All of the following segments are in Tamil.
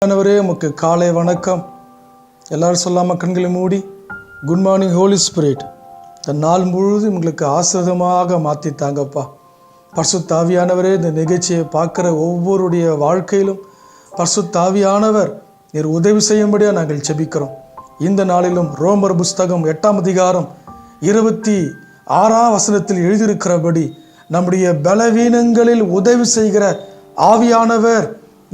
ஆண்டவரே உமக்கு காலை வணக்கம். எல்லாரும் சொல்லாமல் கண்களை மூடி குட் மார்னிங் ஹோலி ஸ்பிரிட். இந்த நாள் முழுவதும் உங்களுக்கு ஆசிரியமாக மாற்றி தாங்கப்பா. பரிசுத்த ஆவியானவரே, இந்த நிகழ்ச்சியை பார்க்குற ஒவ்வொருடைய வாழ்க்கையிலும் பரிசுத்த ஆவியானவர் நீர் உதவி செய்யும்படியாக நாங்கள் ஜெபிக்கிறோம். இந்த நாளிலும் ரோமர் புஸ்தகம் 8ஆம் அதிகாரம் 26ஆம் வசனத்தில் எழுதியிருக்கிறபடி நம்முடைய பலவீனங்களில் உதவி செய்கிற ஆவியானவர்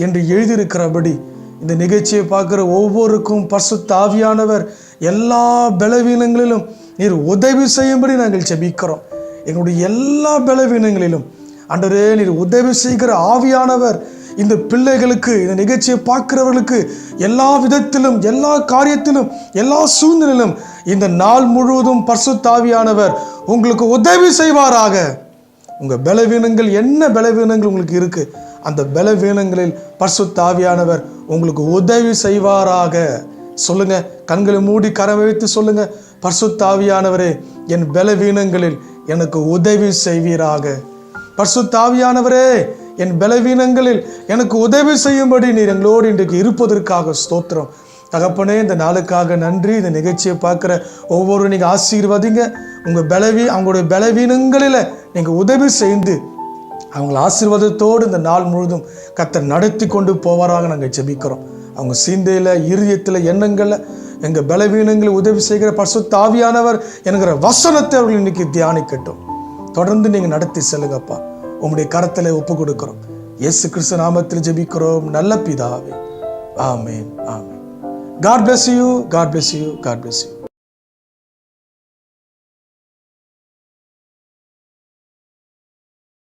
என்று எழுதியிருக்கிறபடி இந்த நிகழ்ச்சியை பார்க்குற ஒவ்வொருக்கும் பரிசுத்த ஆவியானவர் எல்லா பலவீனங்களிலும் நீர் உதவி செய்யும்படி நாங்கள் ஜெபிக்கிறோம். எங்களுடைய எல்லா பலவீனங்களிலும் ஆண்டவரே நீர் உதவி செய்கிற ஆவியானவர் இந்த பிள்ளைகளுக்கு, இந்த நிகழ்ச்சியை பார்க்கிறவர்களுக்கு எல்லா விதத்திலும், எல்லா காரியத்திலும், எல்லா சூழ்நிலையிலும் இந்த நாள் முழுவதும் பரிசுத்த ஆவியானவர் உங்களுக்கு உதவி செய்வாராக. உங்கள் பலவீனங்கள் என்ன பலவீனங்கள் உங்களுக்கு இருக்கு, அந்த பலவீனங்களில் பரிசுத்த ஆவியானவர் உங்களுக்கு உதவி செய்வாராக. சொல்லுங்க, கண்களை மூடி கரம் வைத்து சொல்லுங்க, பரிசுத்த ஆவியானவரே என் பலவீனங்களில் எனக்கு உதவி செய்வீராக. பரிசுத்த ஆவியானவரே என் பலவீனங்களில் எனக்கு உதவி செய்யும்படி நீர் எங்களோடு இன்றைக்கு இருப்பதற்காக ஸ்தோத்திரம். தகப்பனே, இந்த நாளுக்காக நன்றி. இந்த நிகழ்ச்சியை பார்க்குற ஒவ்வொரு நீங்கள் ஆசீர்வதிங்க. அவங்களுடைய பலவீனங்களில் நீங்கள் உதவி செய்து அவங்களை ஆசீர்வாதத்தோடு இந்த நாள் முழுதும் கர்த்தர் நடத்தி கொண்டு போவாராக நாங்கள் ஜெபிக்கிறோம். அவங்க சிந்தையில், இருதயத்தில், எண்ணங்களில் எங்கள் பலவீனங்களை உதவி செய்கிற பரிசுத்த ஆவியானவர் என்கிற வசனத்தை அவர்கள் இன்னைக்கு தியானிக்கட்டும். தொடர்ந்து நீங்கள் நடத்தி செல்லுங்கப்பா. உங்களுடைய கரத்தில் ஒப்பு கொடுக்கிறோம். இயேசு கிறிஸ்து நாமத்தில் ஜெபிக்கிறோம் நல்ல பிதாவே. ஆமென், ஆமென். God bless you. God bless you. God bless you.